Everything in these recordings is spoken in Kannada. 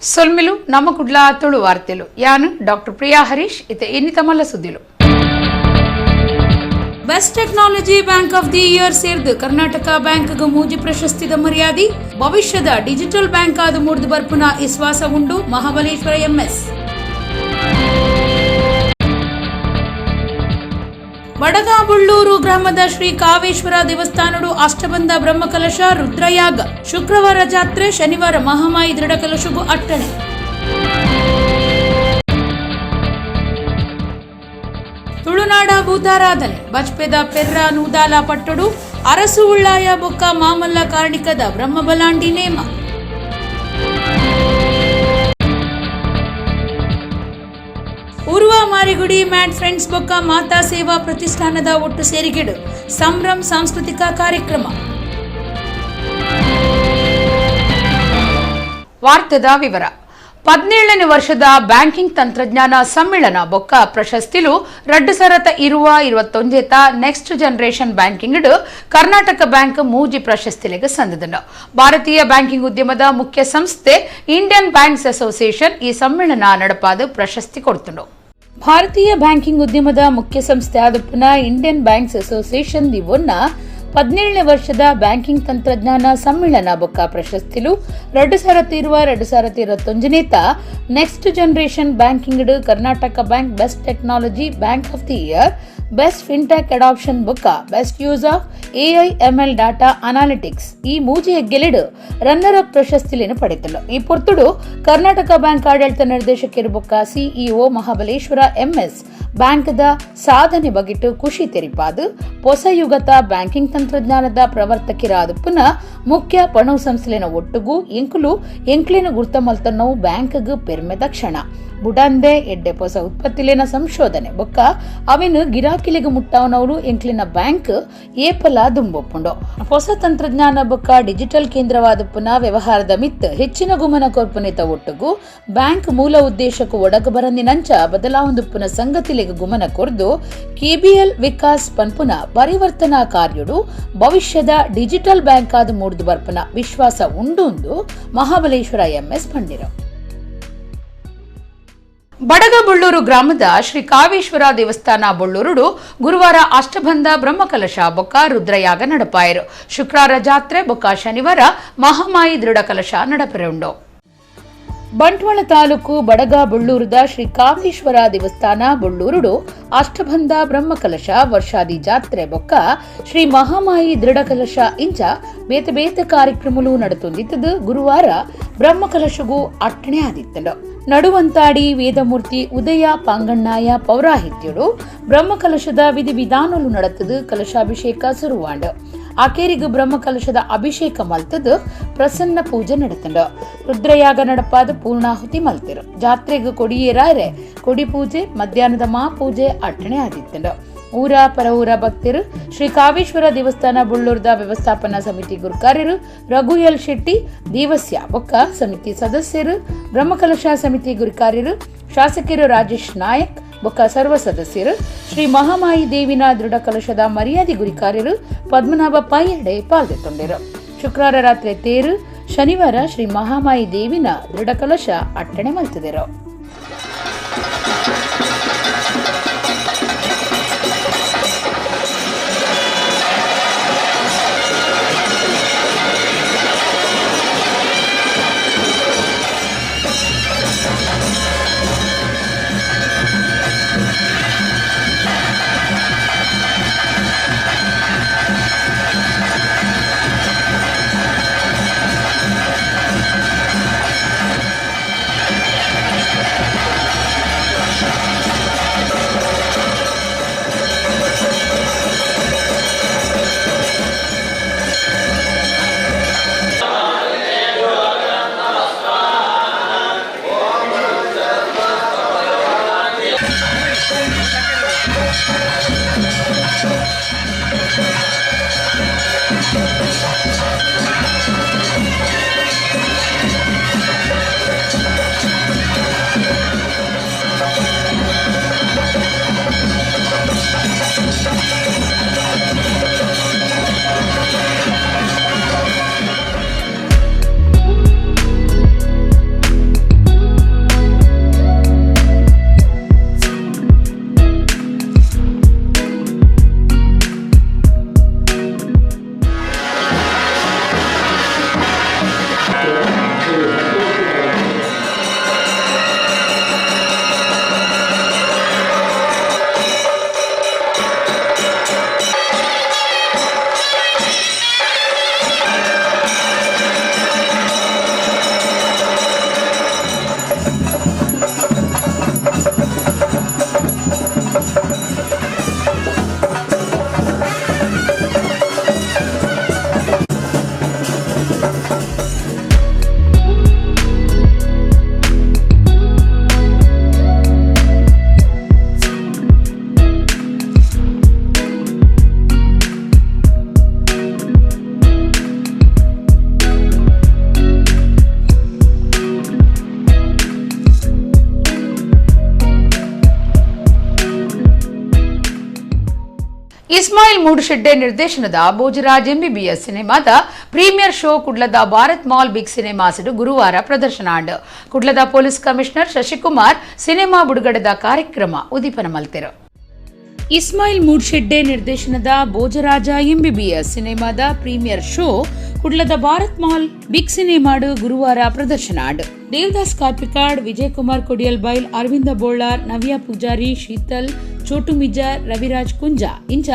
సొల్మిలు నమ్మకుడ్ల ತುಳು ವಾರ್ತೆಲು ಯಾನು ಡಾಕ್ಟರ್ ಪ್ರಿಯಾ ಹರೀಶ್ ಇತೆ ಇನ್ನಿತಮಲ್ಲ ಸುದ್ದಿಲು best technology bank of the year ಸೇರಿದು ಕರ್ನಾಟಕ ಬ್ಯಾಂಕ್ಗೆ ಮೂಜಿ ಪ್ರಶಸ್ತಿದ ಮರ್ಯಾದೆ ಭವಿಷ್ಯದ ಡಿಜಿಟಲ್ ಬ್ಯಾಂಕ್ ಆದ ಮೂಡಿದು ಬರ್ಪುನ ವಿಶ್ವಾಸ ಉಂಡು ಮಹಾಬಲೇಶ್ವರ ಎಂಎಸ್ ವಡಗಾಬುಳ್ಳೂರು ಗ್ರಾಮದ ಶ್ರೀ ಕಾವೇಶ್ವರ ದೇವಸ್ಥಾನಡು ಅಷ್ಟಬಂಧ ಬ್ರಹ್ಮಕಲಶ ರುದ್ರಯಾಗ ಶುಕ್ರವಾರ ಜಾತ್ರೆ ಶನಿವಾರ ಮಹಾಮಾಯಿ ದೃಢಕಲಶಗೂ ಅಟ್ಟಣೆ ತುಳುನಾಡ ಭೂತಾರಾಧನೆ ಬಜ್ಪೆದ ಪೆರ್ರ ನೂದಾಲ ಪಟ್ಟಡು ಅರಸು ಉಳ್ಳಾಯ ಬೊಕ್ಕ ಮಾಮಲ್ಲ ಕಾರ್ಣಿಕದ ಬ್ರಹ್ಮಬಲಾಂಡಿ ನೇಮ ಉರ್ವ ಮಾರಿಗುಡಿ ಮ್ಯಾಟ್ ಫ್ರೆಂಡ್ಸ್ ಬೊಕ್ಕ ಮಾತಾ ಸೇವಾ ಪ್ರತಿಷ್ಠಾನದ ಒಟ್ಟು ಸೇರಿಗೆಡು ಸಂಭ್ರಮ್ ಸಾಂಸ್ಕೃತಿಕ ಕಾರ್ಯಕ್ರಮ. ವಾರ್ತೆದ ವಿವರ 17ನೇ ವರ್ಷದ ಬ್ಯಾಂಕಿಂಗ್ ತಂತ್ರಜ್ಞಾನ ಸಮ್ಮೇಳನ ಬೊಕ್ಕ ಪ್ರಶಸ್ತಿಲು ರಡ್ಡು ಸರತ 21 next generation banking Karnataka bank ಮೂಜಿ ಪ್ರಶಸ್ತಿಲೆಗೆ ಸಂದಿದನು. ಭಾರತೀಯ ಬ್ಯಾಂಕಿಂಗ್ ಉದ್ಯಮದ ಮುಖ್ಯ ಸಂಸ್ಥೆ ಇಂಡಿಯನ್ ಬ್ಯಾಂಕ್ಸ್ ಅಸೋಸಿಯೇಷನ್ ಈ ಸಮ್ಮೇಳನ ನಡಪಾದ ಪ್ರಶಸ್ತಿ ಕೊಡ್ತನು. ಭಾರತೀಯ ಬ್ಯಾಂಕಿಂಗ್ ಉದ್ಯಮದ ಮುಖ್ಯ ಸಂಸ್ಥೆ ಆದಪ್ಪನ ಇಂಡಿಯನ್ ಬ್ಯಾಂಕ್ಸ್ ಅಸೋಸಿಯೇಷನ್ ದಿವೊನ್ನ 17ನೇ ವರ್ಷದ ಬ್ಯಾಂಕಿಂಗ್ ತಂತ್ರಜ್ಞಾನ ಸಮ್ಮೇಳನ ಬೊಕ್ಕ ಪ್ರಶಸ್ತಿಲು 2021 next generation banking Karnataka bank best technology bank of the year best fintech adoption ಬೊಕ್ಕ best use of AI/ML data analytics ಈ ಮೂಜಿ ಹೆಗ್ಗೆಲಿಡು ರನ್ನರ್ ಅಪ್ ಪ್ರಶಸ್ತಿಲೇನು ಪಡೆತಲು. ಈ ಪೊರ್ತುಡು ಕರ್ನಾಟಕ ಬ್ಯಾಂಕ್ ಆಡಳಿತ ನಿರ್ದೇಶಕರು ಬೊಕ್ಕ ಸಿಇಒ ಮಹಾಬಲೇಶ್ವರ ಎಂಎಸ್ ಬ್ಯಾಂಕ್ದ ಸಾಧನೆ ಬಗೆಟ್ಟು ಖುಷಿ ತೆರಿಪಾದು ಹೊಸ ಯುಗತ ಬ್ಯಾಂಕಿಂಗ್ ತಂತ್ರಜ್ಞಾನದ ಪ್ರವರ್ತಕಿರಾದ ಪುನಃ ಮುಖ್ಯ ಪಣವು ಸಂಸ್ಥೆನ ಒಟ್ಟುಗೂ ಎಂಕ್ಲಿನ ಗುರ್ತ ಮಲ್ತನವು ಬ್ಯಾಂಕ್ಗ್ ಪೆರ್ಮೆದ ಕ್ಷಣ ಬುಡಂದೆ ಎಡ್ಡೆ ಹೊಸ ಉತ್ಪತ್ತಿಲೇನ ಸಂಶೋಧನೆ ಬೊಕ್ಕ ಅವಿನ ಗಿರಾಕಿಲಿಗೆ ಮುಟ್ಟವನವರು ಎಂಕ್ಲಿನ ಬ್ಯಾಂಕ್ ಏಪಲ ದುಂಬೊಪ್ಪುಂಡು. ಹೊಸ ತಂತ್ರಜ್ಞಾನ ಬೊಕ್ಕ ಡಿಜಿಟಲ್ ಕೇಂದ್ರವಾದ ಪುನಃ ವ್ಯವಹಾರದ ಮಿತ್ ಹೆಚ್ಚಿನ ಗುಮನ ಕೊರ್ಪುನಿತ ಒಟ್ಟುಗೂ ಬ್ಯಾಂಕ್ ಮೂಲ ಉದ್ದೇಶಕ್ಕೂ ಒಡಗ ಬರಂದಿನಂಚ ಬದಲಾವೊಂದುಪ್ಪುನ ಸಂಗತಿಲೆಗೆ ಗುಮನ ಕೊರ್ದು ಕೆಬಿಎಲ್ ವಿಕಾಸ್ ಪನ್ಪುನ ಪರಿವರ್ತನಾ ಕಾರ್ಯಡು ಭವಿಷ್ಯದ ಡಿಜಿಟಲ್ ಬ್ಯಾಂಕ್ ಆದ ಮೂಡಿದು ಬರ್ಪುನ ವಿಶ್ವಾಸ ಉಂಡು ಮಹಾಬಲೇಶ್ವರ ಎಂಎಸ್ ಪಂಡಿರ. ಬಡಗಬುಳ್ಳೂರು ಗ್ರಾಮದ ಶ್ರೀ ಕಾವೇಶ್ವರ ದೇವಸ್ಥಾನ ಬೊಳ್ಳೂರುಡು ಗುರುವಾರ ಅಷ್ಟಬಂಧ ಬ್ರಹ್ಮಕಲಶ ಬೊಕ್ಕ ರುದ್ರಯಾಗ ನಡಪಾಯರು. ಶುಕ್ರವಾರ ಜಾತ್ರೆ ಬೊಕ್ಕ ಶನಿವಾರ ಮಹಾಮಾಯಿ ದೃಢಕಲಶ ನಡಪೆರುಂಡು. ಬಂಟ್ವಾಳ ತಾಲೂಕು ಬಡಗಬುಳ್ಳೂರದ ಶ್ರೀ ಕಾವೇಶ್ವರ ದೇವಸ್ಥಾನ ಬೊಳ್ಳೂರುಡು ಅಷ್ಟಬಂಧ ಬ್ರಹ್ಮಕಲಶ ವರ್ಷಾದಿ ಜಾತ್ರೆ ಬೊಕ್ಕ ಶ್ರೀ ಮಹಾಮಾಯಿ ದೃಢಕಲಶ ಇಂಚ ಬೇತೆ ಬೇತೆ ಕಾರ್ಯಕ್ರಮಲು ನಡತೊಂದಿತ್ತದು. ಗುರುವಾರ ಬ್ರಹ್ಮಕಲಶಗೂ ಅಟ್ಟಣೆ ಆದಿತ್ತಲು. ನಡುವಂತಾಡಿ ವೇದಮೂರ್ತಿ ಉದಯ ಪಾಂಗಣ್ಣಾಯ ಪೌರಾಹಿತ್ಯಡು ಬ್ರಹ್ಮಕಲಶದ ವಿಧಿವಿಧಾನಲು ನಡತದು. ಕಲಶಾಭಿಷೇಕ ಸುರುವಾಂಡು ಆಕೇರಿಗೂ ಬ್ರಹ್ಮಕಲಶದ ಅಭಿಷೇಕ ಮಲ್ತದು. ಪ್ರಸನ್ನ ಪೂಜೆ ನಡೆತಂಡು. ರುದ್ರಯಾಗ ನಡಪಾದ ಪೂರ್ಣಾಹುತಿ ಮಲ್ತಿರು. ಜಾತ್ರೆಗೆ ಕೊಡಿಯೇರಾರೆ ಕೊಡಿ ಪೂಜೆ ಮಧ್ಯಾಹ್ನದ ಮಹಾಪೂಜೆ ಅಟ್ಟಣೆ ಆದಿತ್ತಂಡು. ಊರ ಪರವೂರ ಭಕ್ತರು ಶ್ರೀ ಕಾವೇಶ್ವರ ದೇವಸ್ಥಾನ ಬುಳ್ಳೂರದ ವ್ಯವಸ್ಥಾಪನಾ ಸಮಿತಿ ಗುರುಕಾರ್ಯರು ರಘು ಎಲ್ ಶೆಟ್ಟಿ ದೇವಸ್ಯ ಬೊಕ್ಕ ಸಮಿತಿ ಸದಸ್ಯರು ಬ್ರಹ್ಮಕಲಶ ಸಮಿತಿ ಗುರುಕಾರ್ಯರು ಶಾಸಕರು ರಾಜೇಶ್ ನಾಯಕ್ ಬೊಕ್ಕ ಸರ್ವ ಸದಸ್ಯರು ಶ್ರೀ ಮಹಾಮಾಯಿ ದೇವಿನ ದೃಢಕಲಶದ ಮರ್ಯಾದೆ ಗುರಿಕಾರ್ಯರು ಪದ್ಮನಾಭ ಪೈಯಡೆ ಪಾಲ್ಗೊಂಡಿರು. ಶುಕ್ರವಾರ ರಾತ್ರಿ ತೇರು ಶನಿವಾರ ಶ್ರೀ ಮಹಾಮಾಯಿ ದೇವಿನ ದೃಢಕಲಶ ಅಟ್ಟಣೆ ಮಲ್ತಿದರು. ಇಸ್ಮಾಯಿಲ್ ಮೂಡುಶೆಡ್ಡೆ ನಿರ್ದೇಶನದ ಭೋಜರಾಜ್ MBBS ಸಿನಿಮಾದ ಪ್ರೀಮಿಯರ್ ಶೋ ಕುಡ್ಲದ ಭಾರತ್ ಮಾಲ್ ಬಿಗ್ ಸಿನಿಮಾಸ್ ಗುರುವಾರ ಪ್ರದರ್ಶನ ಕುಡ್ಲದ ಪೊಲೀಸ್ ಕಮಿಷನರ್ ಶಶಿಕುಮಾರ್ ಸಿನಿಮಾ ಬಿಡುಗಡೆದ ಕಾರ್ಯಕ್ರಮ ಉದೀಪನ ಮಲ್ತಿರು. ಇಸ್ಮಾಯಿಲ್ ಮೂಡುಶೆಡ್ಡೆ ನಿರ್ದೇಶನದ ಭೋಜರಾಜ MBBS ಸಿನಿಮಾದ ಪ್ರೀಮಿಯರ್ ಶೋ ಕುಡ್ಲದ ಭಾರತ್ ಮಾಲ್ ಬಿಗ್ ಸಿನಿಮಾಡು ಗುರುವಾರ ಪ್ರದರ್ಶನ ದೇವದಾಸ್ ಕಾರ್ಪಿಕಾಡ್, ವಿಜಯ್ ಕುಮಾರ್ ಕೊಡಿಯಲ್ಬೈಲ್, ಅರವಿಂದ ಬೋಳಾರ್, ನವ್ಯ ಪೂಜಾರಿ, ಶೀತಲ್, ಚೋಟು ಮಿಜಾರ್, ರವಿರಾಜ್ ಕುಂಜ ಇಂಚ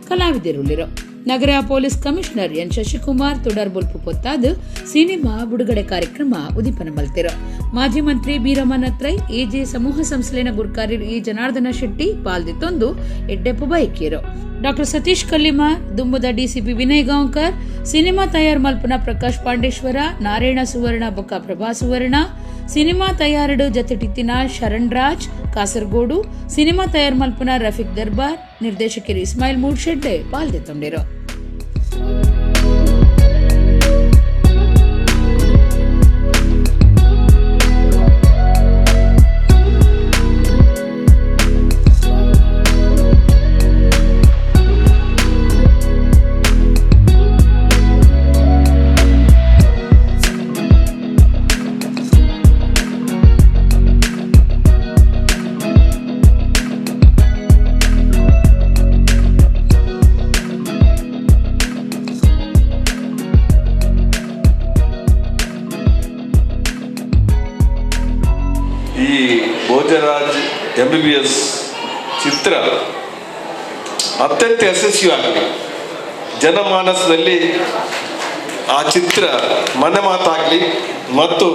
ಕಲಾವಿದರುಳ್ಳಿರು. ನಗರ ಪೊಲೀಸ್ ಕಮಿಷನರ್ ಎನ್ ಶಶಿಕುಮಾರ್ ತೊಡರ್ಬೊಲ್ಪು ಪೊತ್ತಾದು ಸಿನಿಮಾ ಬಿಡುಗಡೆ ಕಾರ್ಯಕ್ರಮ ಉದೀಪನ ಮಲ್ತಿರು. ಮಾಜಿ ಮಂತ್ರಿ ಬೀರಮನತ್ರೈ, ಎಜೆ ಸಮೂಹ ಸಂಸ್ಥೆನ ಗುರ್ಕಾರಿ ಎ ಜನಾರ್ದನ ಶೆಟ್ಟಿ ಪಾಲ್ದಿತ್ತೊಂದು ಎಡ್ಡೆಪ್ಪು ಬೈಕಿಯರು. ಡಾಕ್ಟರ್ ಸತೀಶ್ ಕಲ್ಲಿಮಾರ್, ದುಂಬುದ DCP ವಿನಯ್ ಗಾಂವ್ಕರ್, ಸಿನಿಮಾ ತಯಾರ್ ಮಲ್ಪನ ಪ್ರಕಾಶ್ ಪಾಂಡೇಶ್ವರ, ನಾರಾಯಣ ಸುವರ್ಣ ಬೊಕ್ಕ ಪ್ರಭಾ ಸುವರ್ಣ, ಸಿನಿಮಾ ತಯಾರಡು ಜತೆಟಿತ್ತಿನ ಶರಣ್ ರಾಜ್ ಕಾಸರಗೋಡು, ಸಿನಿಮಾ ತಯಾರ್ ಮಲ್ಪನ ರಫೀಕ್ ದರ್ಬಾರ್, ನಿರ್ದೇಶಕರು ಇಸ್ಮಾಯಿಲ್ ಮೂಡುಶೆಡ್ಡೆ ಪಾಲ್ದಿತ್ತೊಂಡಿರು. ಈ ಭೋಜರಾಜ್ MBBS ಚಿತ್ರ ಅತ್ಯಂತ ಯಶಸ್ವಿಯಾಗಲಿ, ಜನಮಾನಸದಲ್ಲಿ ಆ ಚಿತ್ರ ಮನೆ ಮಾತಾಗಲಿ ಮತ್ತು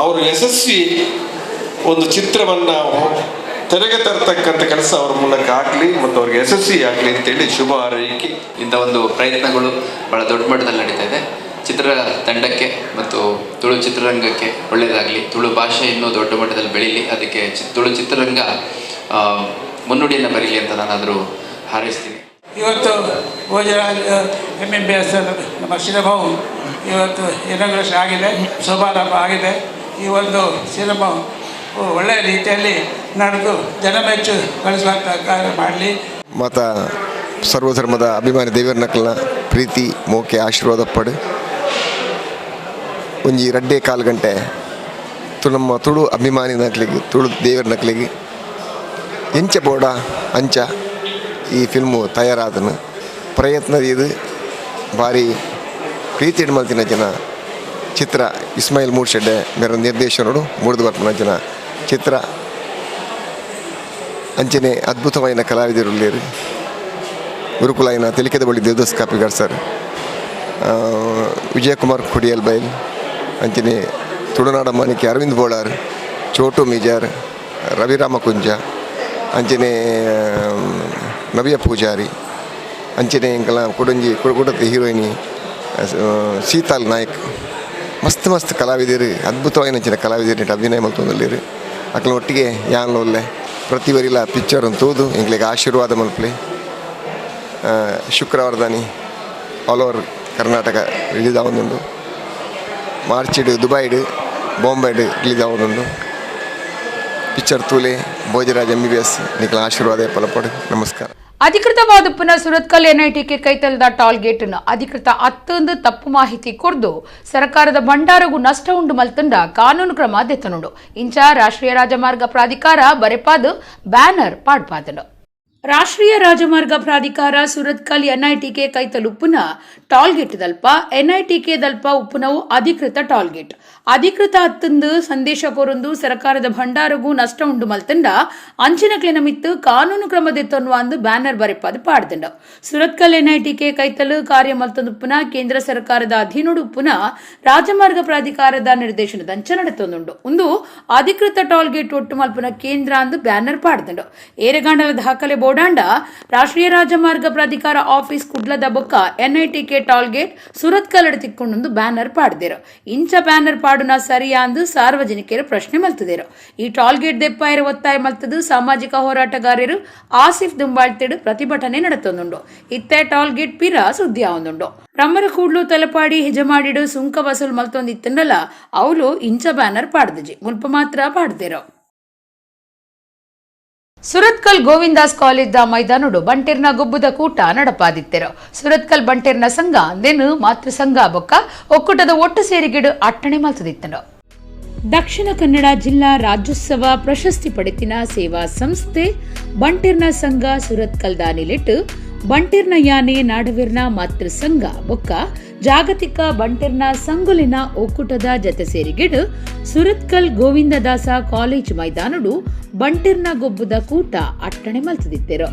ಅವರು ಯಶಸ್ವಿ ಒಂದು ಚಿತ್ರವನ್ನು ತೆರೆಗೆ ತರತಕ್ಕಂಥ ಕೆಲಸ ಅವರ ಮೂಲಕ ಆಗಲಿ ಮತ್ತು ಅವ್ರಿಗೆ ಯಶಸ್ವಿ ಆಗಲಿ ಅಂತೇಳಿ ಶುಭ ಹಾರೈಕೆ. ಇಂಥ ಒಂದು ಪ್ರಯತ್ನಗಳು ಬಹಳ ದೊಡ್ಡ ಮಟ್ಟದಲ್ಲಿ ನಡೀತಾ ಇದೆ. ಚಿತ್ರ ತಂಡಕ್ಕೆ ಮತ್ತು ತುಳು ಚಿತ್ರರಂಗಕ್ಕೆ ಒಳ್ಳೆಯದಾಗಲಿ, ತುಳು ಭಾಷೆ ಇನ್ನೂ ದೊಡ್ಡ ಮಟ್ಟದಲ್ಲಿ ಬೆಳೀಲಿ, ಅದಕ್ಕೆ ತುಳು ಚಿತ್ರರಂಗ ಮುನ್ನುಡಿಯನ್ನು ಬರೀಲಿ ಅಂತ ನಾನಾದರೂ ಹಾರೈಸ್ತೀನಿ. ಇವತ್ತು ಭೋಜರಾಜ್ MBBS ನಮ್ಮ ಸಿನಿಮಾವು ಇವತ್ತು ಇನಾಗ್ರೇಷನ್ ಆಗಿದೆ, ಶೋಭಾರಂಭ ಆಗಿದೆ. ಈ ಒಂದು ಸಿನಿಮಾ ಒಳ್ಳೆಯ ರೀತಿಯಲ್ಲಿ ನಡೆದು ಜನಮೆಚ್ಚು ಗಳಿಸುವಂಥ ಕಾರ್ಯ ಮಾಡಲಿ. ಮತ್ತು ಸರ್ವಧರ್ಮದ ಅಭಿಮಾನಿ ದೇವರ ನಕಲ್ನ ಪ್ರೀತಿ ಮೋಕೆ ಆಶೀರ್ವಾದ ಪಡು ಒಂಜಿ 2.25 ಗಂಟೆ ನಮ್ಮ ತುಳು ಅಭಿಮಾನಿ ನಕಲಿಗೆ, ತುಳು ದೇವರ ನಕಲಿಗೆ ಎಂಚ ಬೋಡ ಅಂಚ ಈ ಫಿಲ್ಮು ತಯಾರಾದನು ಪ್ರಯತ್ನ ಇದು ಭಾರಿ ಪ್ರೀತಿ ಮಲ್ತಿನ ಜನ ಚಿತ್ರ. ಇಸ್ಮಾಯಿಲ್ ಮೂಡುಶೆಡ್ಡೆ ಮೇರ ನಿರ್ದೇಶನಡು ಮೂಡಿದು ಬರ್ಪನ ಜನ ಚಿತ್ರ ಅಂಚನೆ ಅದ್ಭುತమైన ಕಲಾವಿದರು ಗುರುಕುಲಾಯಿನ ತೆಲಿಕೆದ ಬಳಿ ದೇವದಾಸ್ ಕಾಪಿಗಾರ್ ಸರ್, ವಿಜಯ್ ಕುಮಾರ್ ಕೊಡಿಯಲ್ಬೈಲ್, ಅಂಚನೆ ತುಳುನಾಡ ಮಾಣಿಕ್ಯ ಅರವಿಂದ್ ಬೋಳಾರ್, ಚೋಟು ಮಿಜಾರ್, ರವಿರಾಮ ಕುಂಜ, ಅಂಚನೆ ನವ್ಯ ಪೂಜಾರಿ, ಅಂಚನೆ ಇಂಕಲ ಕೊಡಂಜಿ ಕೊಡತೆ ಹೀರೋಯಿನಿ ಶೀತಲ್ ನಾಯ್ಕ್, ಮಸ್ತ್ ಮಸ್ತ್ ಕಲಾವಿದರು, ಅದ್ಭುತమైన ಅಂಚಿನ ಕಲಾವಿದರು ಅಭಿನಯ ಮಲ್ತೊಂದಲ್ಲಿರು. ಅಕ್ಲ ಒಟ್ಟಿಗೆ ಯಾನ್ ಒಳ್ಳೆ ಪ್ರತಿವರಿಲ ಪಿಕ್ಚರ್ ಅಂತೂದು ಇಂಗ್ಲಿಗೆ ಆಶೀರ್ವಾದ ಮಲ್ಪಲೆ. ಶುಕ್ರವಾರದಾನಿ ಆಲ್ ಓವರ್ ಕರ್ನಾಟಕ ರಿಲೀಸ್ ಆವೊಂದುಂಡು, ಮಾರ್ಚಿಡು ದುಬೈಡು ಬಾಂಬೆಡು ರಿಲೀಸ್ ಆವೊಂದುಂಡು. ಪಿಕ್ಚರ್ ತೂಲೆ ಭೋಜರಾಜ್ MBBS ನಿಖಲ ಆಶೀರ್ವಾದ ಫಲಪಡು. ನಮಸ್ಕಾರ. ಅಧಿಕೃತವಾದುಪ್ಪನ ಸುರತ್ಕಲ್ NITK ಕೈತಲದ ಟಾಲ್ ಗೇಟ್ ಅಧಿಕೃತ ಅತ್ತೊಂದು ತಪ್ಪು ಮಾಹಿತಿ ಕೊರ್ದು ಸರ್ಕಾರದ ಭಂಡಾರಗೂ ನಷ್ಟ ಉಂಡು ಮಲ್ತಂಡ ಕಾನೂನು ಕ್ರಮ ದೆತ್ತನುಂಡು ಇಂಚ ರಾಷ್ಟ್ರೀಯ ರಾಜಮಾರ್ಗ ಪ್ರಾಧಿಕಾರ ಬರೆಪಾದು ಬ್ಯಾನರ್ ಪಾಡ್ಪಾದನು. ರಾಷ್ಟ್ರೀಯ ರಾಜಮಾರ್ಗ ಪ್ರಾಧಿಕಾರ ಸುರತ್ಕಲ್ NITK ಕೈತಲುಪ್ಪುನ ಟಾಲ್ಗೇಟ್ ದಲ್ಪ NITK ದಲ್ಪ ಉಪ್ಪುನವು ಅಧಿಕೃತ ಟಾಲ್ಗೇಟ್ ಅಧಿಕೃತ ಅತ್ತಂದು ಸಂದೇಶ ಕೊರೊಂದು ಸರ್ಕಾರದ ಭಂಡಾರಗೂ ನಷ್ಟ ಉಂಡು ಮಲ್ತಂಡ ಅಂಚಿನಕ್ಲೆ ನಮಿತ್ತು ಕಾನೂನು ಕ್ರಮದೆತ್ತನ್ನುವ ಒಂದು ಬ್ಯಾನರ್ ಬರೆಪಾದು ಪಾಡ್ದಂಡ. ಸುರತ್ಕಲ್ NITK ಕೈತಲು ಕಾರ್ಯ ಮಲ್ತಂದುಪ್ಪುನ ಕೇಂದ್ರ ಸರ್ಕಾರದ ಅಧೀನೋಡು ಉಪ್ಪುನ ರಾಜಮಾರ್ಗ ಪ್ರಾಧಿಕಾರದ ನಿರ್ದೇಶನದ ಅಂಚ ನಡೆತೊಂದುಂಡು ಒಂದು ಅಧಿಕೃತ ಟಾಲ್ಗೇಟ್ ಒಟ್ಟು ಮಲ್ಪುನ ಕೇಂದ್ರ ಅಂದು ಬ್ಯಾನರ್ ಪಾಡ್ದಂಡ. ಏರೆಗಾಂಡಲ ದಾಖಲೆ ಬೋಡಾಂಡ ರಾಷ್ಟ್ರೀಯ ರಾಜಮಾರ್ಗ ಪ್ರಾಧಿಕಾರ ಆಫೀಸ್ ಕುಡ್ಲದ ಬೊಕ್ಕ NITK ಟಾಲ್ಗೇಟ್ ಸುರತ್ಕಲ್ ತಿಕ್ಕೊಂಡೊಂದು ಬ್ಯಾನರ್ ಪಾಡ್ದೇರು. ಇಂಚ ಬ್ಯಾನರ್ ಪಾಡುನ ಸರಿಯಾ ಅಂದು ಸಾರ್ವಜನಿಕರು ಪ್ರಶ್ನೆ ಮಲ್ತದೇರು. ಈ ಟಾಲ್ಗೇಟ್ ದೆಪ್ಪಾಯರ ಒತ್ತಾಯ ಮಲ್ತದು ಸಾಮಾಜಿಕ ಹೋರಾಟಗಾರರು ಆಸಿಫ್ ದುಂಬಾಳ್ತಿಡು ಪ್ರತಿಭಟನೆ ನಡೆತೊಂದುಂಡು. ಇತ್ತೆ ಟಾಲ್ಗೇಟ್ ಪಿರ ಸುದ್ದಿ ಆವೊಂದುಂಡು. ಬ್ರಹ್ಮರ ಕೂಡ್ಲು ತಲಪಾಡಿ ಹೆಜಮಾಡಿಡು ಸುಂಕ ವಸೂಲ್ ಮಲ್ತೊಂದಿತ್ತಂಡಲ ಅವಳು ಇಂಚ ಬ್ಯಾನರ್ ಪಾಡ್ದಜಿ ಮುಲ್ಪ ಮಾತ್ರ ಪಾಡ್ದೇರು. ಸುರತ್ಕಲ್ ಗೋವಿಂದಾಸ್ ಕಾಲೇಜ್ ಮೈದಾನಡು ಬಂಟೇರ್ನ ಗೊಬ್ಬುದ ಕೂಟ ನಡಪಾದಿತ್ತೆರು. ಸುರತ್ಕಲ್ ಬಂಟೇರ್ನ ಸಂಘ ಅಂದೇನು ಮಾತೃ ಸಂಘ ಬೊಕ್ಕ ಒಕ್ಕೂಟದ ಒಟ್ಟು ಸೇರಿಗಿಡು ಅಟ್ಟಣೆ ಮಲ್ತದಿತ್ತನು. ದಕ್ಷಿಣ ಕನ್ನಡ ಜಿಲ್ಲಾ ರಾಜ್ಯೋತ್ಸವ ಪ್ರಶಸ್ತಿ ಪಡೆತಿನ ಸೇವಾ ಸಂಸ್ಥೆ ಬಂಟೇರ್ನ ಸಂಘ ಸುರತ್ಕಲ್ ದಾನಿಲಿಟ್ಟು ಬಂಟೇರ್ನ ಯಾನೆ ನಾಡವೀರ್ನ ಮಾತೃ ಸಂಘ ಬೊಕ್ಕ ಜಾಗತಿಕ ಬಂಟೇರ್ನ ಸಂಗುಲಿನ ಒಕ್ಕೂಟದ ಜತೆ ಸೇರಿಗಿಡು ಸುರತ್ಕಲ್ ಗೋವಿಂದದಾಸ ಕಾಲೇಜ್ ಮೈದಾನಡು ಬಂಟೇರ್ನ ಗೊಬ್ಬುದ ಕೂಟ ಅಟ್ಟಣೆ ಮಲ್ತದಿತ್ತೆರು.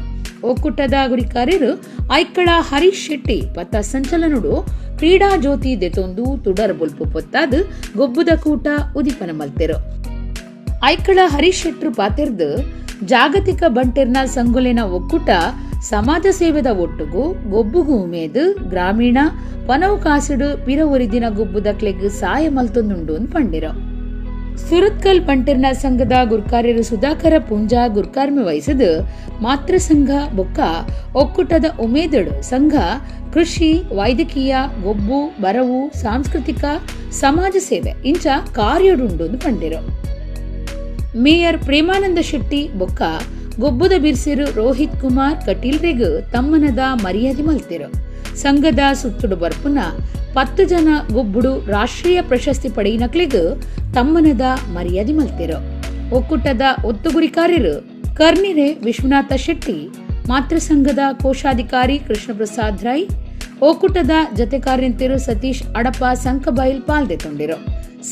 ಒಕ್ಕೂಟದ ಗುರಿಕಾರ್ಯರು ಐಕ್ಕಳ ಹರೀಶ್ ಶೆಟ್ಟಿ ಪಥ ಸಂಚಲನಡು ಕ್ರೀಡಾ ಜ್ಯೋತಿ ದೆತೊಂದು ತುಡರ್ ಬುಲ್ಪು ಪೊತ್ತಾದ ಗೊಬ್ಬುದ ಕೂಟ ಉದಿಪನ ಮಲ್ತೆರು. ಐಕ್ಕಳ ಹರೀಶ್ ಶೆಟ್ರು ಪಾತೆರ್ದು ಜಾಗತಿಕ ಬಂಟೇರ್ನ ಸಂಗುಲಿನ ಒಕ್ಕೂಟ ಸಮಾಜ ಸೇವೆದ ಒಟ್ಟುಗು ಗೊಬ್ಬುಗು ಉಮೇದು ಗ್ರಾಮೀಣ ಪನವು ಕಾಸಿಡು ಪಿರ ಒರಿದಿನ ಗೊಬ್ಬುದ ಕ್ಲೆಗ್ ಸಹಾಯ ಮಲ್ತೊಂದುಂಡು ಪಂಡಿರು. ಸುರತ್ಕಲ್ ಬಂಟೇರ್ನ ಸಂಘದ ಗುರ್ಕಾರ್ಯರು ಸುಧಾಕರ ಪುಂಜಾ ಗುರ್ಕಾರ್ಮೆ ವಹಿಸಿದ ಮಾತೃ ಸಂಘ ಬೊಕ್ಕ ಒಕ್ಕೂಟದ ಉಮೇದಡು ಸಂಘ ಕೃಷಿ ವೈದ್ಯಕೀಯ ಗೊಬ್ಬು ಬರವು ಸಾಂಸ್ಕೃತಿಕ ಸಮಾಜ ಸೇವೆ ಇಂಚ ಕಾರ್ಯಡುಂಡು ಪಂಡಿರು. ಮೇಯರ್ ಪ್ರೇಮಾನಂದ ಶೆಟ್ಟಿ ಬೊಕ್ಕ ಗೊಬ್ಬುದ ಬಿರ್ಸಿರು ರೋಹಿತ್ ಕುಮಾರ್ ಕಟೀಲ್ರೆಗ್ ತಮ್ಮನದ ಮರ್ಯಾದೆ ಮಲ್ತಿರು. ಸಂಘದ ಸುತ್ತುಡು ಬರ್ಪುನ 10 ಜನ ಗೊಬ್ಬುಡು ರಾಷ್ಟ್ರೀಯ ಪ್ರಶಸ್ತಿ ಪಡೆಯಿನಕ್ಲಿಗ್ ತಮ್ಮನದ ಮರ್ಯಾದೆ ಮಲ್ತಿರು. ಒಕ್ಕೂಟದ ಒತ್ತುಗುರಿಕಾರ್ಯರು ಕರ್ನಿರೆ ವಿಶ್ವನಾಥ ಶೆಟ್ಟಿ, ಮಾತೃ ಸಂಘದ ಕೋಶಾಧಿಕಾರಿ ಕೃಷ್ಣಪ್ರಸಾದ್ ರೈ, ಒಕ್ಕೂಟದ ಜತೆ ಕಾರ್ಯಂತಿರು ಸತೀಶ್ ಅಡಪ ಸಂಕಬೈಲ್ ಪಾಲ್ದೆತೊಂಡಿರು.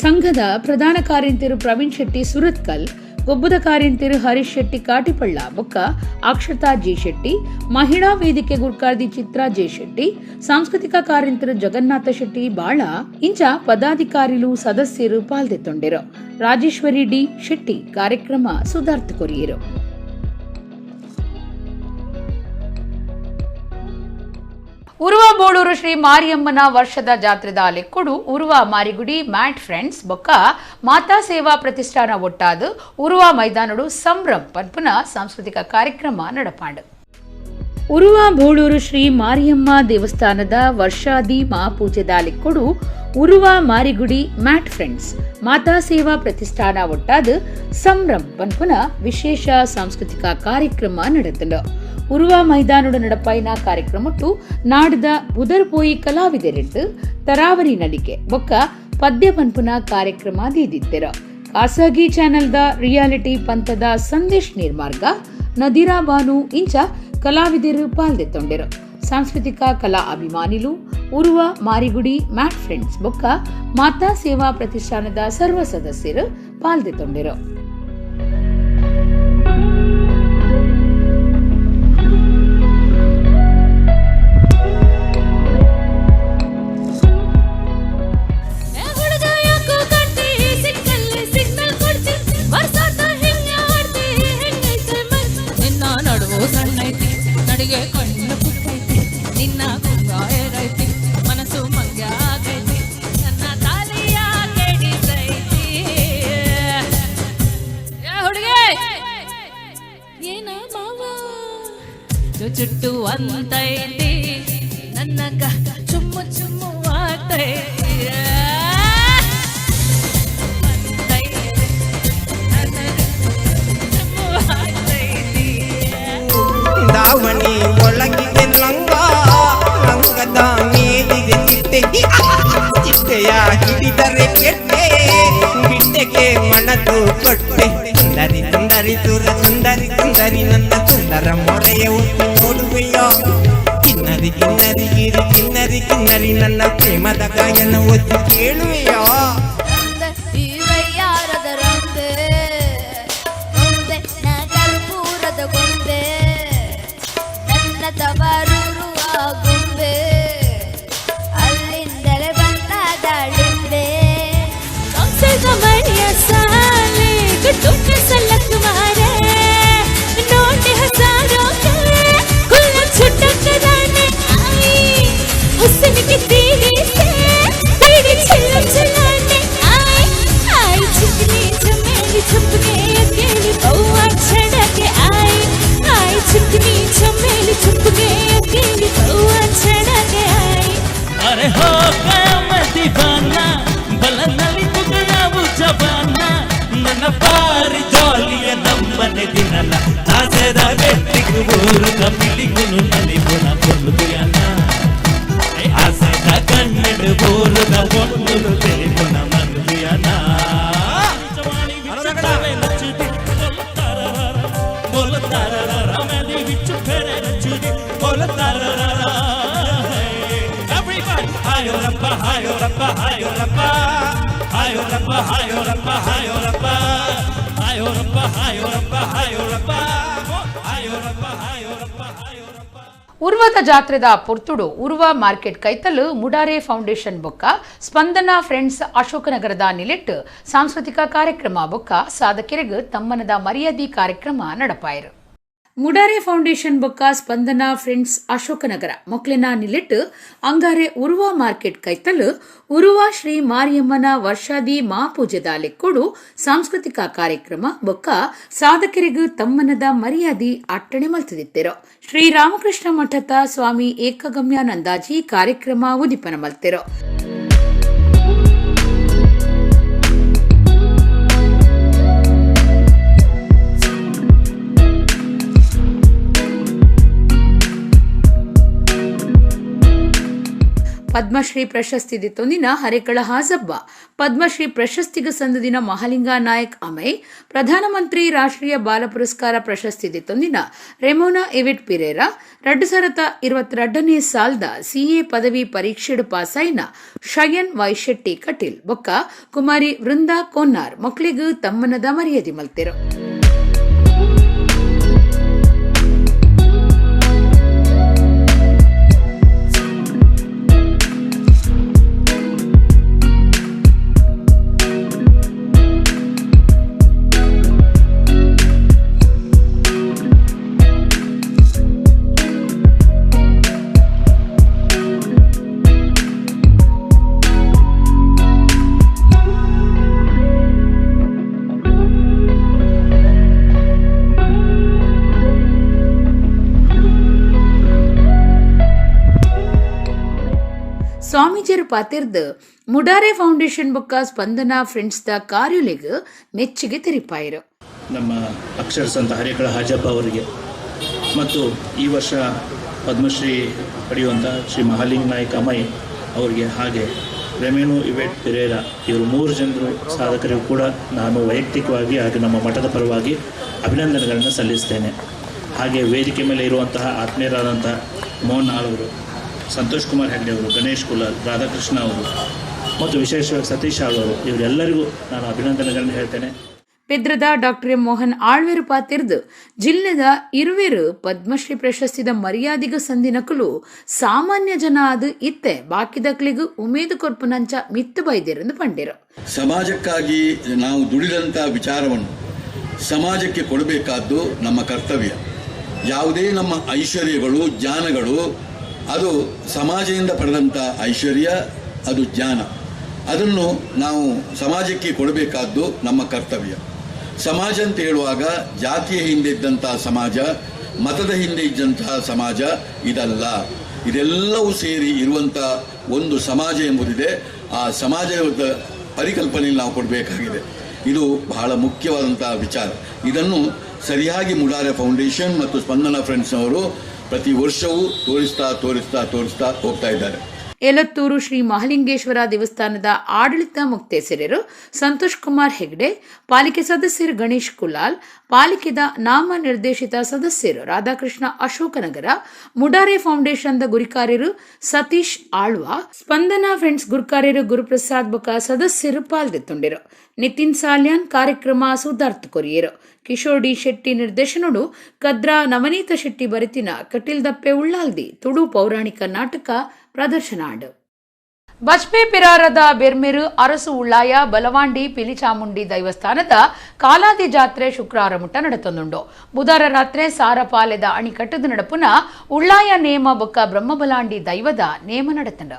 ಸಂಘದ ಪ್ರಧಾನ ಕಾರ್ಯಂತಿರು ಪ್ರವೀಣ್ ಶೆಟ್ಟಿ ಸುರತ್ಕಲ್, ಗೊಬ್ಬುದ ಕಾರ್ಯಂತಿರು ಹರೀಶ್ ಶೆಟ್ಟಿ ಕಾಟಿಪಳ್ಳ ಬೊಕ್ಕ ಅಕ್ಷತಾ ಜಿ ಶೆಟ್ಟಿ, ಮಹಿಳಾ ವೇದಿಕೆ ಗುರ್ಕಾರ್ದಿ ಚಿತ್ರಾ ಜೆ ಶೆಟ್ಟಿ, ಸಾಂಸ್ಕೃತಿಕ ಕಾರ್ಯಂತಿರು ಜಗನ್ನಾಥ ಶೆಟ್ಟಿ ಬಾಳ ಇಂಚ ಪದಾಧಿಕಾರಿಲು ಸದಸ್ಯರು ಪಾಲ್ದೆತೊಂಡಿರು. ರಾಜೇಶ್ವರಿ ಡಿ ಶೆಟ್ಟಿ ಕಾರ್ಯಕ್ರಮ ಸುಧಾರ್ಥ ಕೊರಿಯರು. ಉರುವ ಬೋಳೂರು ಶ್ರೀ ಮಾರಿಯಮ್ಮನ ವರ್ಷದ ಜಾತ್ರೆದ ಲೆಕ್ಕೊಡು ಉರುವ ಮಾರಿಗುಡಿ ಮ್ಯಾಟ್ ಫ್ರೆಂಡ್ಸ್ ಬೊಕ್ಕ ಮಾತಾ ಸೇವಾ ಪ್ರತಿಷ್ಠಾನ ಒಟ್ಟಾದು ಉರುವ ಮೈದಾನಡು ಸಂಭ್ರಮ್ ಪನ್ಪುನ ಸಾಂಸ್ಕೃತಿಕ ಕಾರ್ಯಕ್ರಮ ನಡಪಾಂಡು. ಉರುವ ಬೋಳೂರು ಶ್ರೀ ಮಾರಿಯಮ್ಮ ದೇವಸ್ಥಾನದ ವರ್ಷಾದಿ ಮಹಾಪೂಜೆದ ಲೆಕ್ಕೊಡು ಉರುವ ಮಾರಿಗುಡಿ ಮ್ಯಾಟ್ ಫ್ರೆಂಡ್ಸ್ ಮಾತಾ ಸೇವಾ ಪ್ರತಿಷ್ಠಾನ ಒಟ್ಟಾದು ಸಂಭ್ರಮ್ ಪನ್ಪುನ ವಿಶೇಷ ಸಾಂಸ್ಕೃತಿಕ ಕಾರ್ಯಕ್ರಮ ನಡೆದಲು. ಉರುವ ಮೈದಾನದ ನಡಪಾಯಿನ ಕಾರ್ಯಕ್ರಮಟ್ಟು ನಾಡದ ಬುಧರ್ ಪೋಯಿ ಕಲಾವಿದರಿಟ್ಟು ತರಾವರಿ ನಡಿಕೆ ಬೊಕ್ಕ ಪದ್ಯ ಪನ್ಪುನ ಕಾರ್ಯಕ್ರಮ ದೀದಿತ್ತೆರು. ಖಾಸಗಿ ಚಾನೆಲ್ದ ರಿಯಾಲಿಟಿ ಪಂಥದ ಸಂದೇಶ್ ನಿರ್ಮಾರ್ಗ ನದಿರಾ ಬಾನು ಇಂಚ ಕಲಾವಿದರು ಪಾಲ್ದೆತ್ತೊಂಡಿರು. ಸಾಂಸ್ಕೃತಿಕ ಕಲಾ ಅಭಿಮಾನಿಲು ಉರುವ ಮಾರಿಗುಡಿ ಮ್ಯಾಟ್ ಫ್ರೆಂಡ್ಸ್ ಬೊಕ್ಕ ಮಾತಾ ಸೇವಾ ಪ್ರತಿಷ್ಠಾನದ ಸರ್ವ ಸದಸ್ಯರು ಪಾಲ್ದೆತ್ತೊಂಡಿರು. ಚುಟ್ಟು ಅಂತೈತಿ ನನ್ನಗ ಚುಮ್ಮು ಚುಮ್ಮು ಆಗ್ತೈತಿ ದಾವಣಿ ಒಳಗಿದೆ ಲಂಗ ಲಂಗದ ಮೇಲಿದೆ ಚಿಟ್ಟೆ ಚಿಟ್ಟೆಯ ಹಿಡಿದರೆ ಕೆಟ್ಟೆ ಬಿಟ್ಟೆಗೆ ಮಣದು ಕೊಟ್ಟೆ ಸುಂದರಿ ಸುಂದರಿ ಸುರ ಸುಂದರಿ ಸುಂದರಿ ನನ್ನ ಸುಂದರ ಮೊರೆಯ ಒತ್ತು ನೋಡುವೆಯೋ ಕಿನ್ನರಿ ಕಿನ್ನರಿ ಗಿರಿ ಕಿನ್ನರಿ ಕಿನ್ನರಿ ನನ್ನ ಪ್ರೇಮದ ಗಾಯನ ಒತ್ತು ಕೇಳುವೆಯೋ ಯಾರದರಂತೆ ಮುಂದೆ ನಾ ಕರ್ಪೂರದ ಗೊಂಬೆ ನನ್ನ ತವರೂರು ಆಗುಂಬೆ ಅಲ್ಲಿಂದಲೇ ಬಂದ ದಾಳಿಂಬೆ ಮಣಿಯ ಸಾಲೆ ಗುಟ್ಟು ಸಲಕ್ ಮಾರೆ ನೋಟೆ ಹಸಾರೋ ಕುಲ್ಲ छुटकराने आई हुस्न की तेरी से तेरी चिल्ला चिल्लाने పిలిగును నలిగున పొందుతుయన్న ఆసైత కన్నెడు బోలున పొందులు తెలుగున మందుయన్న ಉರ್ವದ ಜಾತ್ರೆದ ಪೊರ್ತುಡು ಉರ್ವ ಮಾರ್ಕೆಟ್ ಕೈತಲು ಮುಡಾರೆ ಫೌಂಡೇಶನ್ ಬೊಕ್ಕ ಸ್ಪಂದನ ಫ್ರೆಂಡ್ಸ್ ಅಶೋಕನಗರದ ನಿಲೆಟ್ಟು ಸಾಂಸ್ಕೃತಿಕ ಕಾರ್ಯಕ್ರಮ ಬೊಕ್ಕ ಸಾಧಕರಿಗೆ ತಮ್ಮನದ ಮರ್ಯಾದಿ ಕಾರ್ಯಕ್ರಮ ನಡಪಾಯರು. ಮುಡಾರೆ ಫೌಂಡೇಶನ್ ಬೊಕ್ಕ ಸ್ಪಂದನ ಫ್ರೆಂಡ್ಸ್ ಅಶೋಕನಗರ ಮೊಕ್ಲೆನ ನಿಲೆಟ್ಟು ಅಂಗಾರೆ ಉರ್ವ ಮಾರ್ಕೆಟ್ ಕೈತಲು ಉರ್ವ ಶ್ರೀ ಮಾರಿಯಮ್ಮನ ವರ್ಷಾದಿ ಮಹಾಪೂಜೆದ ಲೆಕ್ಕೊಡು ಸಾಂಸ್ಕೃತಿಕ ಕಾರ್ಯಕ್ರಮ ಬೊಕ್ಕ ಸಾಧಕರಿಗೂ ತಮ್ಮನದ ಮರ್ಯಾದಿ ಅಟ್ಟಣೆ ಮಲ್ತಿದ್ದಿತ್ತೆರೋ. ಶ್ರೀರಾಮಕೃಷ್ಣ ಮಠದ ಸ್ವಾಮಿ ಏಕಗಮ್ಯಾನಂದಾಜಿ ಕಾರ್ಯಕ್ರಮ ಉದಿಪನ ಮಲ್ತೆರೋ. ಪದ್ಮಶ್ರೀ ಪ್ರಶಸ್ತಿ ದಿತ್ತೊಂದಿನ ಹರೇಕಳ ಹಾಜಬ್ಬ ಪದ್ಮಶ್ರೀ ಪ್ರಶಸ್ತಿಗೆ ಸಂದದಿನ ಮಹಾಲಿಂಗ ನಾಯಕ್ ಅಮೈ ಪ್ರಧಾನಮಂತ್ರಿ ರಾಷ್ಟ್ರೀಯ ಬಾಲ ಪುರಸ್ಕಾರ ಪ್ರಶಸ್ತಿ ದಿತ್ತೊಂದಿನ ರೆಮೋನಾ ಎವಿಟ್ ಪಿರೇರಾ 2022ನೇ ಸಾಲ್ದ ಸಿಎ ಪದವಿ ಪರೀಕ್ಷೆಡು ಪಾಸಾಯಿನ ಶಯನ್ ವೈಶೆಟ್ಟಿ ಕಟೀಲ್ ಬೊಕ್ಕ ಕುಮಾರಿ ವೃಂದಾ ಕೋನ್ನಾರ್ ಮಕ್ಕಳಿಗೂ ತಮ್ಮನದ ಮರ್ಯಾದೆ ಮಲ್ತೆರು. ಸ್ವಾಮೀಜಿಯರು ಪಾತಿರ್ದು ಮುಡಾರೆ ಫೌಂಡೇಶನ್ ಬೊಕ್ಕ ಸ್ಪಂದನ ಫ್ರೆಂಡ್ಸ್ ದ ಕಾರ್ಯುಲೆಗ್ ಮೆಚ್ಚುಗೆ ತೆರಿಪಾಯರು. ನಮ್ಮ ಅಕ್ಷರ ಸಂತ ಹರೇಕಳ ಹಾಜಪ್ಪ ಅವರಿಗೆ ಮತ್ತು ಈ ವರ್ಷ ಪದ್ಮಶ್ರೀ ಪಡೆಯುವಂಥ ಶ್ರೀ ಮಹಾಲಿಂಗ ನಾಯಕ್ ಅಮೈ ಅವರಿಗೆ ಹಾಗೆ ರೆಮೆನೋ ಇವೆಟ್ ಪಿರೇರಾ ಇವರು 3 ಜನರು ಸಾಧಕರಿಗೂ ಕೂಡ ನಾನು ವೈಯಕ್ತಿಕವಾಗಿ ಹಾಗೆ ನಮ್ಮ ಮಠದ ಪರವಾಗಿ ಅಭಿನಂದನೆಗಳನ್ನು ಸಲ್ಲಿಸ್ತೇನೆ. ಹಾಗೆ ವೇದಿಕೆ ಮೇಲೆ ಇರುವಂತಹ ಆತ್ಮೀಯರಾದಂತಹ ಮೋಹನ್ ಆಳವರು, ಸಂತೋಷ್ ಕುಮಾರ್ ಹೆಗ್ಡೆ ಅವರು, ಗಣೇಶ್ ಕುಲಾಲ್, ರಾಧಾಕೃಷ್ಣ ಅವರು ಮತ್ತು ವಿಶೇಷವಾಗಿ ಸತೀಶ್ ಆಳ್ವರು ಇವರೆಲ್ಲರಿಗೂ ನಾನು ಅಭಿನಂದನೆಗಳನ್ನು ಹೇಳ್ತೇನೆ. ಪೆದ್ರದ ಡಾಕ್ಟರ್ ಎಂ ಮೋಹನ್ ಆಳ್ವೇರು ಪಾತಿರ್ದು ಜಿಲ್ಲೆದ ಇರುವೇರು ಪದ್ಮಶ್ರೀ ಪ್ರಶಸ್ತಿದ ಮರ್ಯಾದಿಗ ಸಂದಿನಕಲು ಸಾಮಾನ್ಯ ಜನ ಅದು ಇತ್ತೆ ಬಾಕಿದಕ್ಲಿಗೂ ಉಮೇದು ಕೊರ್ಪುನಂಚ ಮಿತ್ತು ಬೈದಿರಂದು ಪಂಡಿರು. ಸಮಾಜಕ್ಕಾಗಿ ನಾವು ದುಡಿದಂಥ ವಿಚಾರವನ್ನು ಸಮಾಜಕ್ಕೆ ಕೊಡಬೇಕಾದ್ದು ನಮ್ಮ ಕರ್ತವ್ಯ. ಯಾವುದೇ ನಮ್ಮ ಐಶ್ವರ್ಯಗಳು ಜ್ಞಾನಗಳು ಅದು ಸಮಾಜದಿಂದ ಪಡೆದಂಥ ಐಶ್ವರ್ಯ, ಅದು ಜ್ಞಾನ, ಅದನ್ನು ನಾವು ಸಮಾಜಕ್ಕೆ ಕೊಡಬೇಕಾದ್ದು ನಮ್ಮ ಕರ್ತವ್ಯ. ಸಮಾಜ ಅಂತ ಹೇಳುವಾಗ ಜಾತಿಯ ಹಿಂದೆ ಇದ್ದಂಥ ಸಮಾಜ, ಮತದ ಹಿಂದೆ ಇದ್ದಂತಹ ಸಮಾಜ ಇದಲ್ಲ. ಇದೆಲ್ಲವೂ ಸೇರಿ ಇರುವಂಥ ಒಂದು ಸಮಾಜ ಎಂಬುದಿದೆ. ಆ ಸಮಾಜದ ಪರಿಕಲ್ಪನೆಯಲ್ಲಿ ನಾವು ಕೊಡಬೇಕಾಗಿದೆ. ಇದು ಬಹಳ ಮುಖ್ಯವಾದಂಥ ವಿಚಾರ. ಇದನ್ನು ಸರಿಯಾಗಿ ಮುಡಾರೆ ಫೌಂಡೇಶನ್ ಮತ್ತು ಸ್ಪಂದನ ಫ್ರೆಂಡ್ಸ್ನವರು ಪ್ರತಿ ವರ್ಷವೂ ತೋರಿಸ್ತಾ ಹೋಗ್ತಾ ಇದ್ದಾರೆ. ಏಲತ್ತೂರು ಶ್ರೀ ಮಹಾಲಿಂಗೇಶ್ವರ ದೇವಸ್ಥಾನದ ಆಡಳಿತ ಮುಕ್ತೇಸರರು ಸಂತೋಷ್ ಕುಮಾರ್ ಹೆಗ್ಡೆ, ಪಾಲಿಕೆ ಸದಸ್ಯರು ಗಣೇಶ್ ಕುಲಾಲ್, ಪಾಲಿಕೆದ ನಾಮ ನಿರ್ದೇಶಿತ ಸದಸ್ಯರು ರಾಧಾಕೃಷ್ಣ ಅಶೋಕನಗರ, ಮುಡಾರೆ ಫೌಂಡೇಶನ್ದ ಗುರಿಕಾರ್ಯರು ಸತೀಶ್ ಆಳ್ವಾ, ಸ್ಪಂದನ ಫ್ರೆಂಡ್ಸ್ ಗುರಿಕಾರ್ಯರು ಗುರುಪ್ರಸಾದ್ ಬೊಕ್ಕ ಸದಸ್ಯರು ಪಾಲ್ಗೊಳ್ಳಿರು. ನಿತಿನ್ ಸಾಲ್ಯಾನ್ ಕಾರ್ಯಕ್ರಮ ಸುಧಾರ್ಥ ಕೊರಿಯರು. ಕಿಶೋರ್ ಡಿ ಶೆಟ್ಟಿ ನಿರ್ದೇಶನಡು ಕದ್ರಾ ನವನೀತ ಶೆಟ್ಟಿ ಬರೆತಿನ ಕಟೀಲ್ ದಪ್ಪೆ ಉಳ್ಳಾಲ್ದಿ ತುಳು ಪೌರಾಣಿಕ ನಾಟಕ ಪ್ರದರ್ಶನಾಡು. ಬಜ್ಪೆ ಪಿರಾರದ ಬೆರ್ಮೆರು ಅರಸು ಉಳ್ಳಾಯ ಬಲವಾಂಡಿ ಪಿಲಿಚಾಮುಂಡಿ ದೈವಸ್ಥಾನದ ಕಾಲಾದಿ ಜಾತ್ರೆ ಶುಕ್ರವಾರ ಮುಟ್ಟ ನಡೆತೊಂದುಂಡು. ಬುಧವಾರ ರಾತ್ರಿ ಸಾರಪಾಲೆದ ಅಣಿಕಟ್ಟದ ನಡಪುನ ಉಳ್ಳಾಯ ನೇಮ ಬೊಕ್ಕ ಬ್ರಹ್ಮಬಲಾಂಡಿ ದೈವದ ನೇಮ ನಡೆತಂಡ.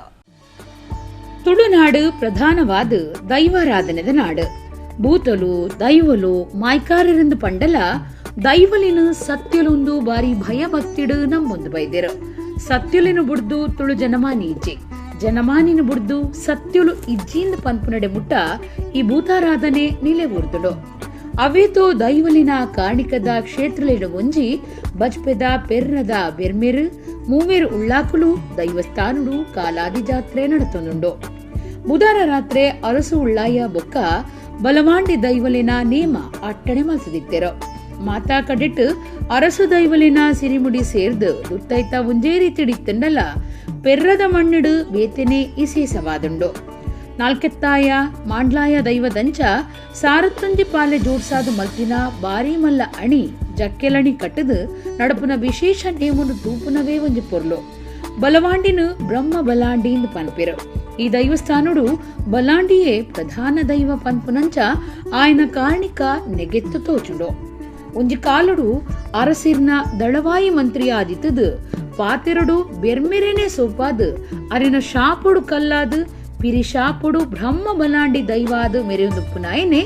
ತುಳುನಾಡು ಪ್ರಧಾನವಾದ ದೈವಾರಾಧನೆದ ನಾಡು. ಭೂತಲು ದೈವಲು ಮಾಯ್ಕಾರರೆಂದು ಪಂಡಲ ದೈವಲಿನ ಸತ್ಯಲೊಂದು ಬಾರಿ ಭಯಭಕ್ತಿಡು ನಂಬೊಂದು ಬೈದೆರು. ಸತ್ಯಲಿನ ಬುಡ್ದು ತುಳು ಜನಮಾನಿ ಇಜ್ಜಿ, ಜನಮಾನಿನ ಬುಡ್ದು ಸತ್ಯಲು ಇಜ್ಜಿಂದ ಪನ್ಪುನಡೆ ಮುಟ್ಟ ಈ ಭೂತಾರಾಧನೆ ನಿಲೆ ಊರ್ದುಡು. ಅವೇತೋ ದೈವಲಿನ ಕಾಣಿಕದ ಕ್ಷೇತ್ರಲಿನ ಒಂಜಿ ಬಜ್ಪೆದ ಪೆರ್ನದ ಬೆರ್ಮೆರು ಮೂವೇರು ಉಳ್ಳಾಕುಲು ದೈವಸ್ಥಾನುಡು ಕಾಲಾದಿ ಜಾತ್ರೆ ನಡತೊಂದುಂಡು. ಬುಧವಾರ ರಾತ್ರಿ ಅರಸು ಉಳ್ಳಾಯ ಬೊಕ್ಕ ಬಲವಾಂಡಿ ದೈವಲಿನ ನೇಮ ಅಟ್ಟಣೆ ಮಲ್ತದಿತ್ತೆರು. ಮಾತಾ ಕಡಿಟ್ಟು ಅರಸು ದೈವಲಿನ ಸಿರಿಮುಡಿ ಸೇರ್ದು ದುತ್ತೈತ ಒಂಜೇ ರೀತಿ ಇಡಿತ್ತಂಡಲ ಪೆರ್ರದ ಮಣ್ಣಿಡು ಬೇತೆನೆ ಇಸೇಸವಾದುಂಡು. ನಾಲ್ಕೆತ್ತಾಯ ಮಾಂಡ್ಲಾಯ ದೈವದಂಚ ಸಾರತ್ತೊಂಜಿ ಪಾಲೆ ಜೋಡ್ಸಾದು ಮಲ್ತಿನ ಬಾರಿ ಮಲ್ಲ ಅಣಿ ಜಕ್ಕೆಲಣಿ ಕಟ್ಟದು ನಡಪುನ ವಿಶೇಷ ನೇಮನು ತೂಪುನವೇ ಒಂಜಿ ಪೊರ್ಲು. ಬಲವಾಂಡಿನು ಬ್ರಹ್ಮ ಬಲಾಂಡಿಂದು ಪನ್ಪೆರು. ಈ ದೈವಸ್ಥಾನುಡು ಬಲಾಂಡಿಯೇ ಪ್ರಧಾನ ದೈವ ಪನ್ಪುನಂಚ ಆಯ್ನ ಕಾರಣಿಕ ನೆಗೆತ್ತು ತೋಚುಂಡು. ಒಂಜಿ ಕಾಲುಡು ಅರಸಿರ್ನ ದಳವಾಯಿ ಮಂತ್ರಿ ಆದಿತ್ತದು ಪಾತೆರಡು ಬೆರ್ಮೆರೆನೆ ಸೋಪಾದು ಅರಿನ ಶಾಪುಡು ಕಲ್ಲಾದು ಪಿರಿ ಶಾಪುಡು ಬ್ರಹ್ಮ ಬಲಾಂಡಿ ದೈವಾದು ಮೆರೆಯುಂದುಪ್ಪುನಾಯನೆ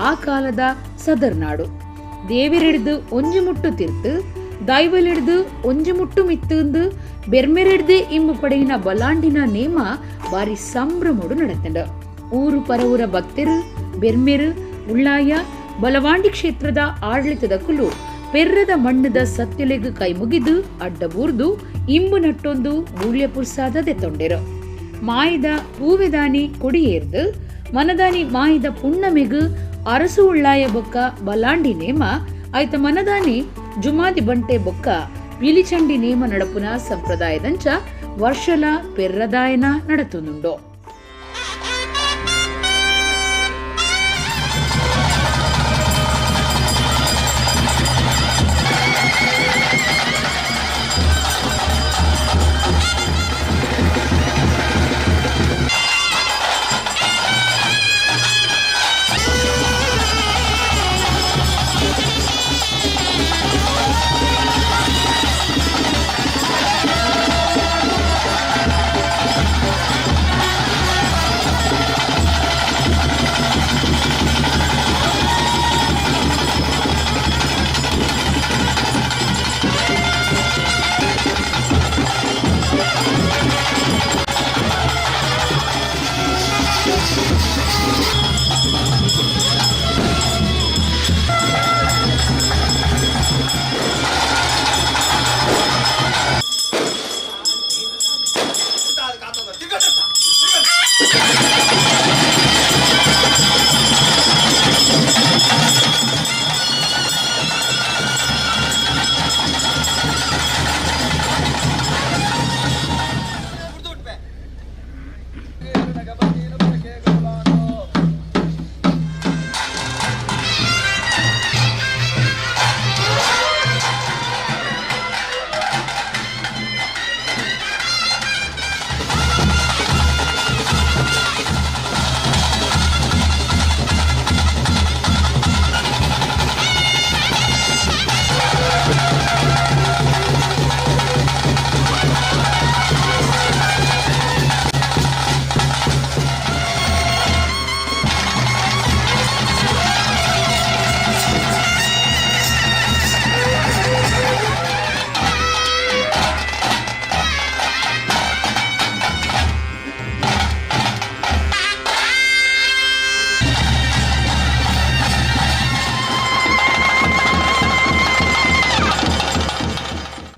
ಆ ಕಾಲದ ಸದರ್ನಾಡು. ದೇವಿರಿಡ್ದು ಒಂಜಿ ಮುಟ್ಟು ತಿರ್ತು ದೈವಲಿಡ್ದು ಒಂಜಿ ಮುಟ್ಟು ಮಿತ್ತುಂದು ಬೆರ್ಮೆರೆಡ್ದೆ ಇಂಬು ಪಡೆಯಿನ ಬಲಾಂಡಿನ ನೇಮ ಬಾರಿ ಸಂಭ್ರಮೋಡು ನಡೆತಂಡ. ಊರು ಪರವೂರ ಭಕ್ತರು ಬೆರ್ಮೆರು ಉಳ್ಳಾಯ ಬಲವಾಂಡಿ ಕ್ಷೇತ್ರದ ಆಡಳಿತದ ಕುಲು ಪೆರ್ರದ ಮಣ್ಣದ ಸತ್ಯಲೆಗು ಕೈ ಮುಗಿದು ಅಡ್ಡಬೂರ್ದು ಇಂಬು ನಟ್ಟೊಂದು ಮೂಲ್ಯ ಪುರ್ಸಾದದೆ ತೊಂಡೆರು. ಮಾಯಿದ ಹೂವೆದಾನಿ ಕೊಡಿಯೇರ್ದು ಮನದಾನಿ ಮಾಯಿದ ಪುಣ್ಣಮೆಗು ಅರಸು ಉಳ್ಳಾಯ ಬೊಕ್ಕ ಬಲಾಂಡಿ ನೇಮ ಐತ ಮನದಾನಿ ಜುಮಾದಿ ಬಂಟೆ ಬೊಕ್ಕ ವಿಲಿಚಂಡಿ ನೇಮ ನಡಪುನ ಸಂಪ್ರದಾಯದಂಚ ವರ್ಷಲ ಪೆರ್ರದಾಯನ ನಡತುಂದುಂಡು.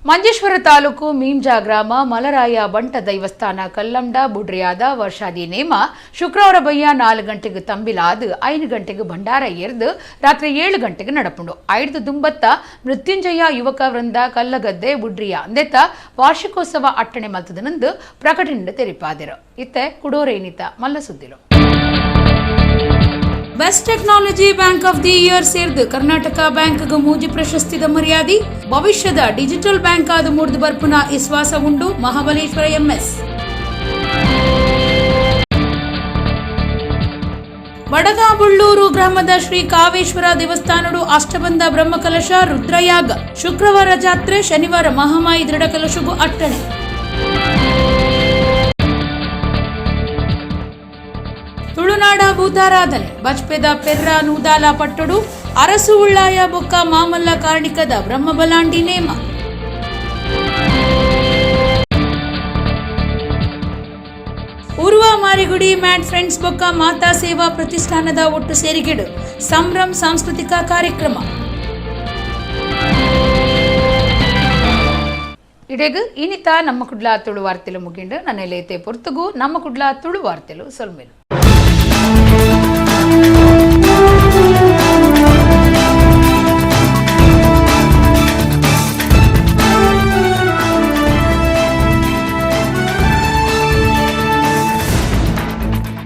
ಮಂಜೇಶ್ವರ ತಾಲೂಕು ಮೀಂಜಾ ಗ್ರಾಮ ಮಲರಾಯ ಬಂಟ ದೈವಸ್ಥಾನ ಕಲ್ಲಂಡ ಬುಡ್ರಿಯಾದ ವರ್ಷಾದಿ ನೇಮ ಶುಕ್ರವಾರ ಬಯ್ಯ 4 ಗಂಟೆಗೆ ತಂಬಿಲಾದು 5 ಗಂಟೆಗೆ ಭಂಡಾರ ಏರ್ದು ರಾತ್ರಿ 7 ಗಂಟೆಗೆ ನಡಪುಂಡು. 5 ದುಂಬತ್ತ ಮೃತ್ಯುಂಜಯ ಯುವಕ ವೃಂದ ಕಲ್ಲಗದ್ದೆ ಬುಡ್ರಿಯ ಅಂದೆತ್ತ ವಾರ್ಷಿಕೋತ್ಸವ ಅಟ್ಟಣೆ ಮಲ್ತದನಂದು ಪ್ರಕಟಣೆ ತೆರಿಪಾದಿರು. ಇತ್ತೆ ಕುಡೋರೇನಿತ ಮಲ್ಲ ಸುದ್ದಿಲು. Best technology bank of the year ಸೇರ್ದು ಕರ್ನಾಟಕ ಬ್ಯಾಂಕ್ಗೆ ಮೂಜಿ ಪ್ರಶಸ್ತಿದ ಮರ್ಯಾದಿ ಭವಿಷ್ಯದ ಡಿಜಿಟಲ್ ಬ್ಯಾಂಕ್ ಆದ ಮೂಡ್ದು ಬರ್ಪುನ ವಿಶ್ವಾಸ ಉಂಡು ಮಹಾಬಲೇಶ್ವರ ಎಂಎಸ್. ವಡಗಾಬುಳ್ಳೂರು ಗ್ರಾಮದ ಶ್ರೀ ಕಾವೇಶ್ವರ ದೇವಸ್ಥಾನಡು ಅಷ್ಟಬಂಧ ಬ್ರಹ್ಮಕಲಶ ರುದ್ರಯಾಗ ಶುಕ್ರವಾರ ಜಾತ್ರೆ ಶನಿವಾರ ಮಹಾಮಾಯಿ ದೃಢಕಲಶಗು ಅಟ್ಟಣೆ. ತುಳುನಾಡ ಭೂತಾರಾಧನೆ ಬಜ್ಪೆದ ಪೆರ್ರ ನೂದಾಲ ಪಟ್ಟಡು ಅರಸು ಉಳ್ಳಾಯ ಬೊಕ್ಕ ಮಾಮಲ್ಲ ಕಾರ್ಣಿಕದ ಬ್ರಹ್ಮಬಲಾಂಡಿ ನೇಮ. ಉರ್ವ ಮಾರಿಗುಡಿ ಮ್ಯಾಡ್ ಫ್ರೆಂಡ್ಸ್ ಬೊಕ್ಕ ಮಾತಾ ಸೇವಾ ಪ್ರತಿಷ್ಠಾನದ ಒಟ್ಟು ಸೇರಿಗೆಡು ಸಂಭ್ರಮ್ ಸಾಂಸ್ಕೃತಿಕ ಕಾರ್ಯಕ್ರಮ ಇಡೆಗು ಇನಿತ ನಮ್ಮ ಕುಡ್ಲ ತುಳು ವಾರ್ತೆಲು ಮುಗಿಂಡು ನನ್ನ ಲೇತೆ ಪೊರ್ತುಗು ನಮ್ಮ ಕುಡ್ಲ ತುಳು ವಾರ್ತೆಲು ಸೊಲ್ಮೆಲು.